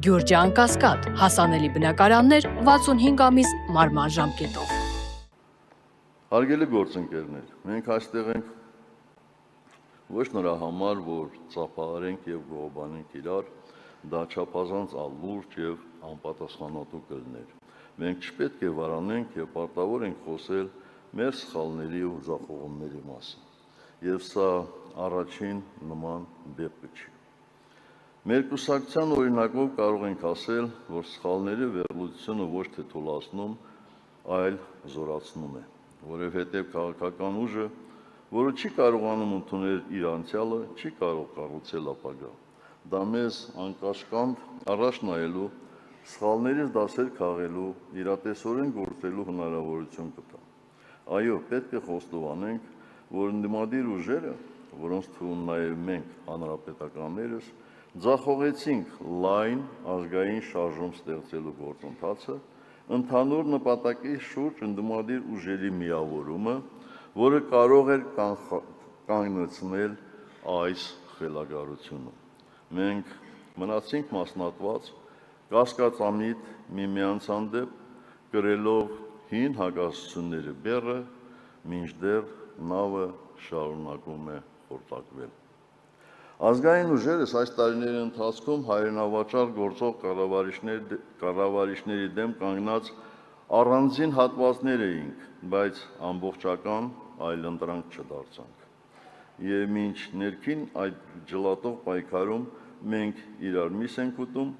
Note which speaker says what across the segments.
Speaker 1: Գյուրջան Կասկադ, հասանելի բնակարաններ 65 ամիս մարման ժամկետով։
Speaker 2: Հարգելի գործընկերներ, մենք այստեղ ենք ոչ նրա համար, որ ծափահարենք եւ գողոբանենք իրար, դա չափազանց ալուրջ եւ անպատասխանատու կլներ։ Մենք չպետք է վարանենք եւ պարտավոր ենք խոսել մեր սխալների ու ձախողումների մասին։ Եվ սա առաջին նման դեպքը չի։ Մեր կուսակցության օրինակով կարող ենք ասել, որ սխալների վերլուծությունը ոչ թե թուլացնում, այլ զորացնում է, որովհետև քաղաքական ուժը, որը չի կարողանում ընդունել իր անցյալը, չի կարող կառուցել ապագա։ Դա մեզ անկաշկանդ առաջ նայելու, սխալներից դասեր քաղելու, իրատեսորեն գործելու հնարավորություն կտա։ Այո, պետք է խոստովանենք, որ ընդդիմադիր ուժերը, որոնց թվում նաև մենք հանրապետականներս, ձախողեցինք լայն ազգային շարժում ստեղծելու գործընթացը, ընդհանուր նպատակի շուրջ ընդդիմադիր ուժերի միավորումը, որը կարող էր կանգնեցնել այս խելագարությունը։ Մենք մնացինք մասնատված, կասկածամիտ միմյանց հանդեպ, կրելով հին հակասությունների բեռը, մինչդեռ նավը շարունակում է խորտակվել։ Ազգային ուժերս այս տարիների ընթացքում հայրենավաճառ գործող կառավարիչների դեմ կանգնած առանձին հատվածներ էինք, բայց ամբողջական այլընտրանք չդարձանք։ Եվ մինչ ներքին այդ ջլատող պայքարում մենք իրար միս ենք ուտում,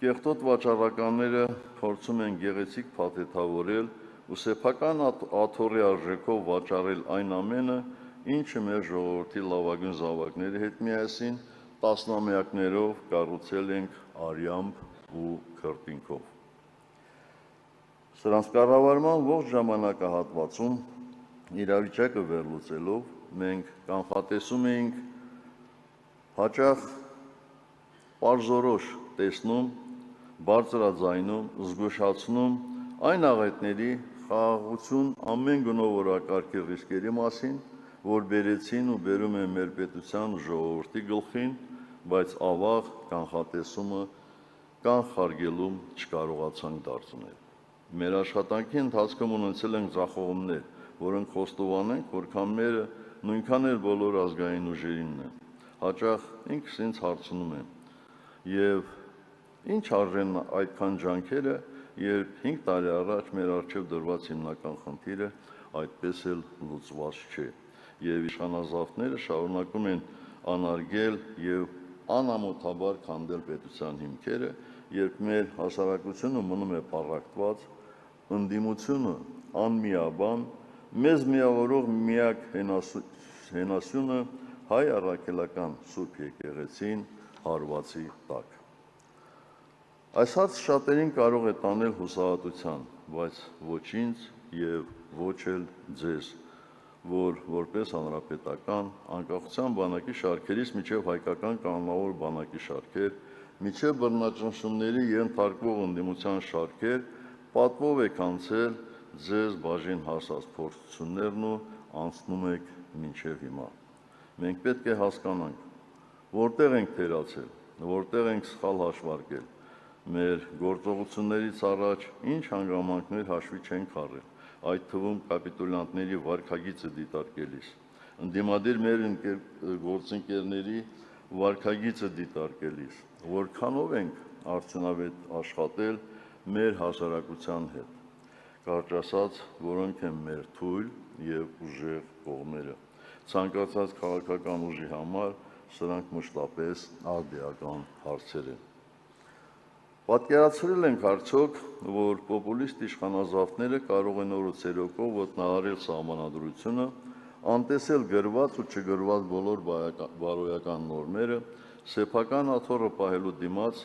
Speaker 2: կեղտոտ վաճառականները փորձում են գեղեցիկ փաթեթավորել ու սեփական աթոռի արժեքով վաճառել այն ամենը, ինչը մեր ժողովրդի լավագույն զավակների հետ միասին տասնամյակներով կառուցել ենք արյամբ ու քրտինքով։ Սրանց կառավարման ողջ ժամանակահատվածում իրավիճակը վերլուծելով մենք կանխատեսում էինք հաճախ պարզորոշ տեսնում, բարձրաձայնում, զգուշացնում այն աղետների խաղաղություն ամեն գնով օրակարգի ռիսկերի մասին, որ բերեցին ու բերում են մեր պետության ժողովրդի գլխին, բայց ավաղ կանխատեսումը կանխարգելում չկարողացանք դարձնել։ Մեր աշխատանքի ընթացքում ունեցել ենք ձախողումներ, որոնք խոստովանենք, որքան մերը նույնքան էլ բոլոր ազգային ուժերինն է։ Հաճախ ինքս ինձ հարցնում եմ, եւ ինչ արժեն այդքան ջանքերը, երբ 5 տարի առաջ մեր առջև դրված հիմնական խնդիրը այդպես էլ լուծված չէ, եւ իշխանազավթները շարունակում են անարգել եւ անամոթաբար քանդել պետության հիմքերը, երբ մեր հասարակությունը մնում է պառակտված, ընդդիմությունը անմիաբան, մեզ միավորող միակ հենասյունը հայ առաքելական Սուրբ եկեղեցին հարվածի տակ։ Այս հարցը շատերին կարող է տանել հուսահատության, բայց ոչ ինձ եւ ոչ էլ ձեզ, որ որպես հանրապետական անկախության բանակի շարքերից մինչև հայկական կանոնավոր բանակի շարքեր, մինչև բռնաճնշումների ենթարկվող ընդդիմության շարքեր, պատվով եք անցել ձեզ բաժին հասած փորձություններն ու անցնում եք մինչև հիմա։ Մենք պետք է հասկանանք, որտեղ ենք թերացել, որտեղ ենք սխալ հաշվարկել, մեր գործողություններից առաջ ինչ հանգամանքներ հաշվի չենք առել, այդ թվում կապիտուլյանտների վարքագիծը դիտարկելիս, ընդդիմադիր մեր գործընկերների վարքագիծը դիտարկելիս, որքանով ենք արդյունավետ աշխատել մեր հասարակության հետ, կարճ ասած, որոնք են մեր թույլ եւ ուժեղ կողմերը։ Ցանկացած քաղաքական ուժի համար սրանք մշտապես արդիական հարցեր են։ Պատկերացրել ենք արդյոք, որ պոպուլիստ իշխանազավթները կարող են օրոցերոկով ոտնահարել սահմանադրությունը, անտեսել գրված ու չգրված բոլոր բարոյական նորմերը, սեփական աթոռը պահելու դիմաց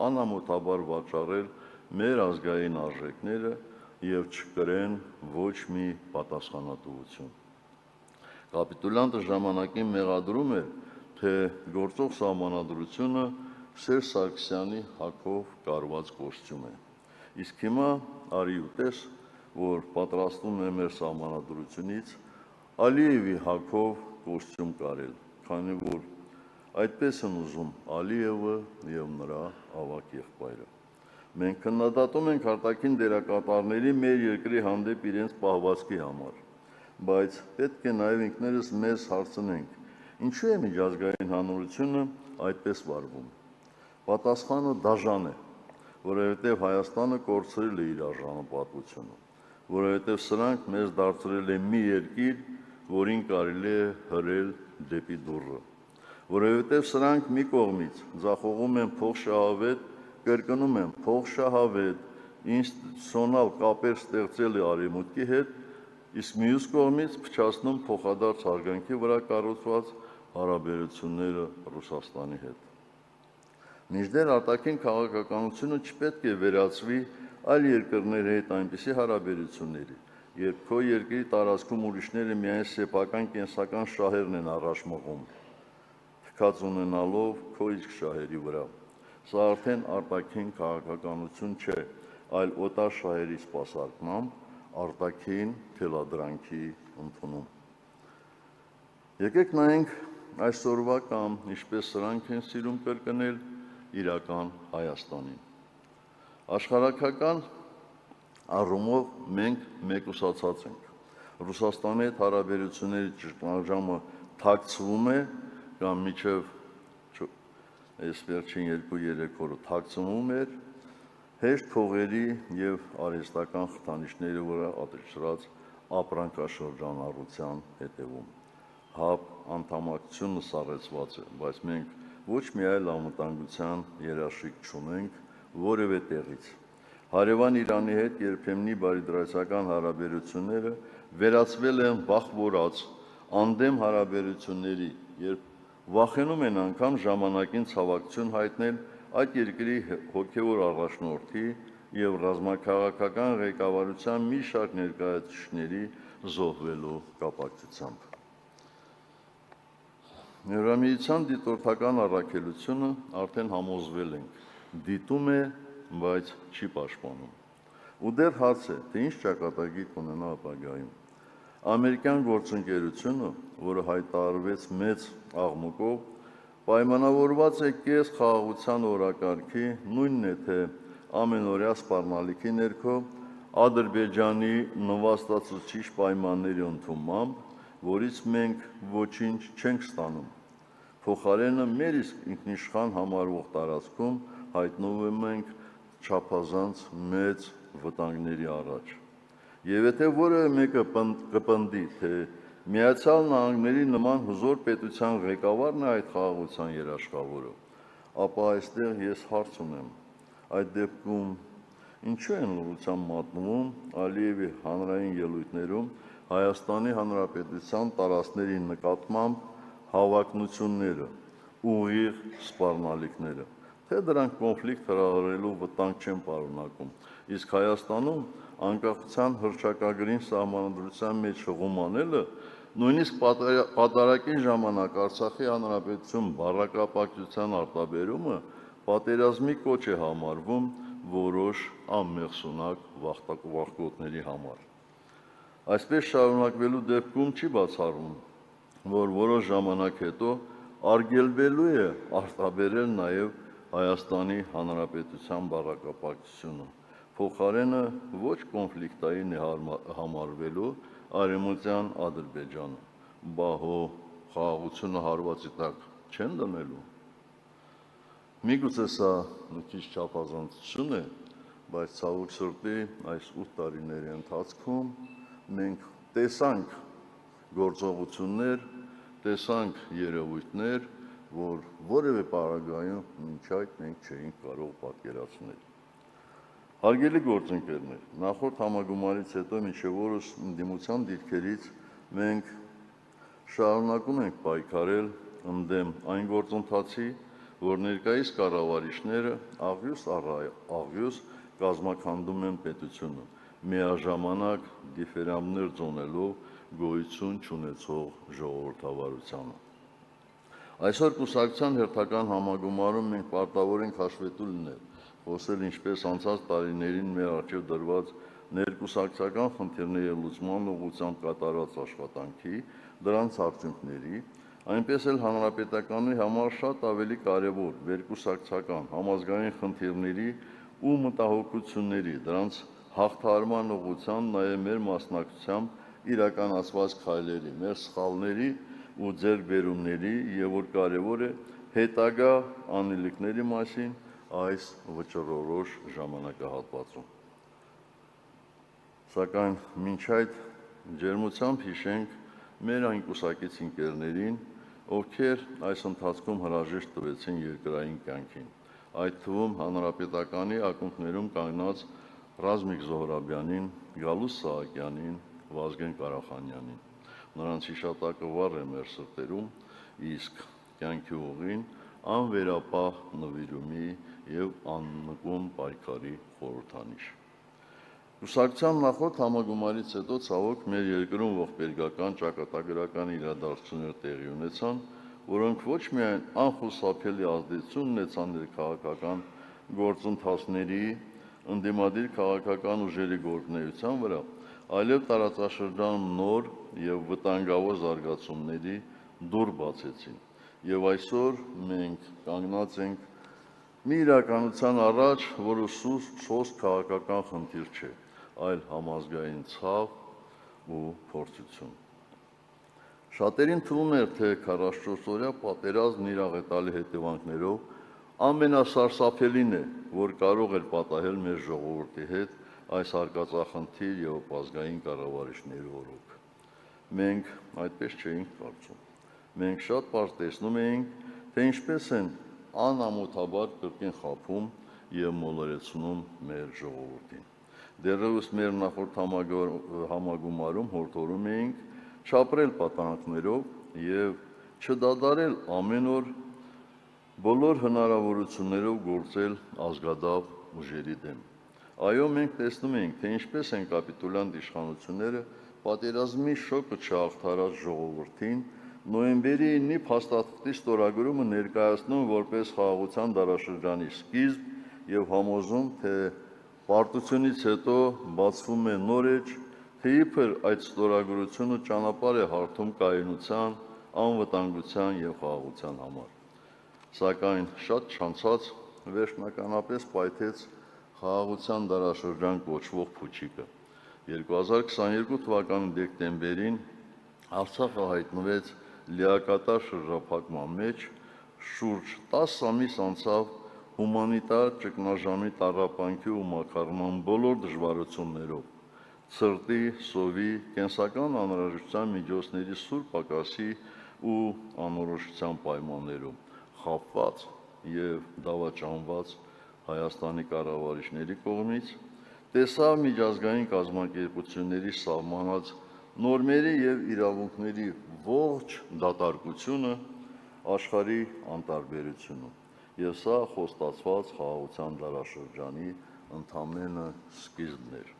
Speaker 2: անամոթաբար վաճառել մեր ազգային արժեքները եւ չկրեն ոչ մի պատասխանատվություն։ Կապիտուլյանտը ժամանակին մեղադրում էր, թե գործող սահմանադրությունը Սերժ Սարգսյանի հագով կարված կոստյում է։ Իսկ հիմա արի ու տես, որ պատրաստում է մեր սահմանադրությունից Ալիևի հագով կոստյում կարել, քանի որ Այդպես են ուզում Ալիևը եւ նրա ավագ եղբայրը։ Մենք քննադատում ենք արտաքին դերակատարների մեր երկրի հանդեպ իրենց պահվածքի համար, բայց պետք է նաեւ ինքներս մեզ հարցնենք, ինչու է միջազգային հանրությունը այդպես վարվում։ Պատասխանը դաժան է, որովհետեւ Հայաստանը կորցրել է իր արժանապատվությունը, որովհետեւ սրանք մեզ դարձրել են մի երկիր, որին կարելի է հրել դեպի դուռը, որովհետեւ սրանք մի կողմից ձախողում են փոխշահավետ, կրկնում եմ փոխշահավետ ինստիտուցիոնալ կապեր ստեղծել է Արևմուտքի հետ, իսկ մյուս կողմից փչացնում փոխադարձ հարգանքի վրա կառուցված հարաբերությունները Ռուսաստանի հետ։ Մինչդեռ արտաքին քաղաքականությունը չպետք է վերածվի այլ երկրների հետ այնպիսի հարաբերությունների, երբ քո երկրի տարածքում ուրիշները միայն սեփական կենսական շահերն են առաջ մղում, թքած ունենալով քո իսկ շահերի վրա։ Սա արդեն արտաքին քաղաքականություն չէ, այլ օտար շահերի սպասարկմամբ արտաքին թելադրանքի ընդունում։ Եկեք նայենք այսօրվա կամ ինչպես սրանք են սիրում կրկնել իրական Հայաստանին։ Աշխարհակական առումով մենք մեկուսացած ենք։ Ռուսաստանի հետ հարաբերությունների ճգնաժամը թաքցվում է կամ միջև այս վերջին 2-3 օրը թաքցվում էր հեշտ փողերի եւ արհեստական խթանիչների վրա ադրճրած ապրանքաշրջանառության հետևում։ ՀԱՊ անդամակցությունը սառեցված է, բայց մենք ոչ մի այլ անվտանգության երաշխիք չունենք որևէ տեղից։ Հարևան Իրանի հետ երբեմնի բարիդրացական հարաբերությունները վերածվել են վախվորած անդեմ հարաբերությունների, երբ վախենում են անգամ ժամանակին ցավակցություն հայտնել այդ երկրի հոգևոր առաջնորդի եւ ռազմաքաղաքական ղեկավարության մի շարք ներկայացուցիչների զոհվելու կապակցությամբ։ Եվրամիության դիտորդական առաքելությունը արդեն համոզվել ենք, դիտում է, բայց չի պաշտպանում։ Ու դեռ հարց է, թե ինչ ճակատագիր կունենա ապագայում։ Ամերիկյան գործընկերությունը, որը հայտարարվեց մեծ աղմուկով, պայմանավորված է կես խաղաղության օրակարգի, նույնն է թե ամենօրյա սպառնալիքի ներքո Ադրբեջանի նվաստացուցիչ պայմանների ընդունմամբ, որից մենք ոչինչ չենք ստանում։ Փոխարենը մեր իսկ ինքնիշխան համարվող տարածքում հայտնվում ենք չափազանց մեծ վտանգների առաջ։ Եվ եթե որևէ մեկը կպնդի, թե Միացյալ Նահանգների նման հզոր պետության ղեկավարն է այդ խաղաղության երաշխավորը, ապա այստեղ ես հարց ունեմ, այդ դեպքում ինչու են լռության մատնվում Ալիևի հանրային ելույթներում Հայաստանի Հանրապետության տարածքների նկատմամբ հավակնությունները, ուղիղ սպառնալիքները, թե դրանք կոնֆլիկտ հրահրելու վտանգ չեն պարունակում, իսկ Հայաստանում անկախության հռչակագրին սահմանադրության մեջ հղում անելը, նույնիսկ պատարագի ժամանակ Արցախի Հանրապետություն բառակապակցության արտաբերումը պատերազմի կոչ է համարվում որոշ անմեղսունակ վախկոտների համար։ Այսպես շարունակվելու դեպքում չի բացառվում, որ որոշ ժամանակ հետո արգելվելու է արտաբերել նաև Հայաստանի Հանրապետության բառակապակցությունը, փոխարենը ոչ կոնֆլիկտային է համարվելու Արևմտյան Ադրբեջանը, բահո խաղաղությունը հարվածի տակ չեն դնելու։ Միգուցե սա մի քիչ չափազանցություն է, բայց ցավոք սրտի այս 8 տարիների ընթացքում մենք տեսանք գործողություններ, տեսանք երևույթներ, որ որևէ պարագայում մինչ այդ մենք չէինք կարող պատկերացնել։ Հարգելի գործընկերներ, նախորդ համագումարից հետո մինչև օրս ընդդիմության դիրքերից մենք շարունակում ենք պայքարել ընդդեմ այն գործընթացի, որ ներկայիս կառավարիչները աղյուս առ աղյուս կազմաքանդում են պետությունը, միաժամանակ դիֆերամներ ծնելով գոյություն չունեցող ժողովրդավարությանը։ Այսօր կուսակցության հերթական համագումարում մենք պարտավոր ենք հաշվետու լինել, խոսել ինչպես անցած տարիներին մեր առջև դրված ներկուսակցական խնդիրների լուծման ուղղությամբ կատարված աշխատանքի, դրանց արդյունքների, այնպես էլ հանրապետականի համար շատ ավելի կարևոր վերկուսակցական համազգային խնդիրների ու մտահոգությունների, դրանց հաղթահարման ուղղությամբ նաև մեր մասնակցությամբ իրականացված քայլերի, մեր սխալների ու ձեռքբերումների եւ որ կարևոր է հետագա անելիքների մասին այս վճռորոշ ժամանակահատվածում։ Սակայն մինչ այդ ջերմությամբ հիշենք մեր այն կուսակից ընկերներին, ովքեր այս ընթացքում հրաժեշտ տվեցին երկրային կյանքին, այդ թվում հանրապետականի ակունքներում կանգնած Ռազմիկ Զոհրաբյանին, Գալուստ Սահակյանին, Վազգեն Կարախանյանին։ Նրանց հիշատակը վառ է մեր սրտերում, իսկ կյանքի ուղին անվերապահ նվիրումի եւ աննկուն պայքարի խորհրդանիշ։ Կուսակցության նախորդ համագումարից հետո ցավոք մեր երկրում ողբերգական ճակատագրական իրադարձություններ տեղի ունեցան, որոնք ոչ միայն անխուսափելի ազդեցություն ունեցան ներքաղաքական գործընթացների, ընդդիմադիր քաղաքական ուժերի գործունեության վրա, այլև տարածաշրջանում նոր եւ վտանգավոր զարգացումների դուռ բացեցին։ Եվ այսօր մենք կանգնած ենք մի իրականության առաջ, որը սոսկ քաղաքական խնդիր չէ, այլ համազգային ցավ ու փորձություն։ Շատերին թվում էր, թե 44-օրյա պատերազմն իր աղետալի հետևանքներով ամենասարսափելին է, որ կարող էր պատահել մեր ժողովրդի հետ այս արկածախնդիր եւ ապազգային կառավարիչների օրոք։ Մենք այդպես չէինք կարծում։ Մենք շատ պարզ տեսնում էինք, թե ինչպես են անամոթաբար կրկին խաբում եւ մոլորեցնում մեր ժողովրդին։ Դեռևս մեր նախորդ համագումարում հորդորում էինք չապրել պատանքներով եւ չդադարել ամեն օր բոլոր հնարավորություններով գործել ազգադավ ուժերի դեմ։ Այո, մենք տեսնում էինք, թե ինչպես են կապիտուլյանտ իշխանությունները պատերազմի շոկը չհաղթահարած ժողովրդին նոյեմբերի 9-ի փաստաթղթի ստորագրումը ներկայացնում որպես խաղաղության դարաշրջանի սկիզբ եւ համոզում, թե պարտությունից հետո բացվում է նոր էջ, թե իբր այդ ստորագրությունը ճանապարհ է հարթում կայունության, անվտանգության եւ խաղաղության համար։ Սակայն շատ չանցած վերջնականապես պայթեց խաղաղության դարաշրջան կոչվող փուչիկը։ 2022 թվականի դեկտեմբերին Արցախը հայտնվեց լիակատար շրջափակման մեջ, շուրջ 10 ամիս անցավ հումանիտար ճգնաժամի տառապանքի ու մաքարման բոլոր դժվարություններով, ցրտի, սովի, կենսական անհրաժեշտության միջոցների սուր պակասի ու անորոշության պայմաններում, խաբված եւ դավաճանված Հայաստանի կառավարիչների կողմից, տեսավ միջազգային կազմակերպությունների սահմանած նորմերի եւ իրավունքների ողջ դատարկությունը աշխարհի անտարբերությունում։ Եվ սա խոստացված խաղաղության դարաշրջանի ընդամենը սկիզբն էր։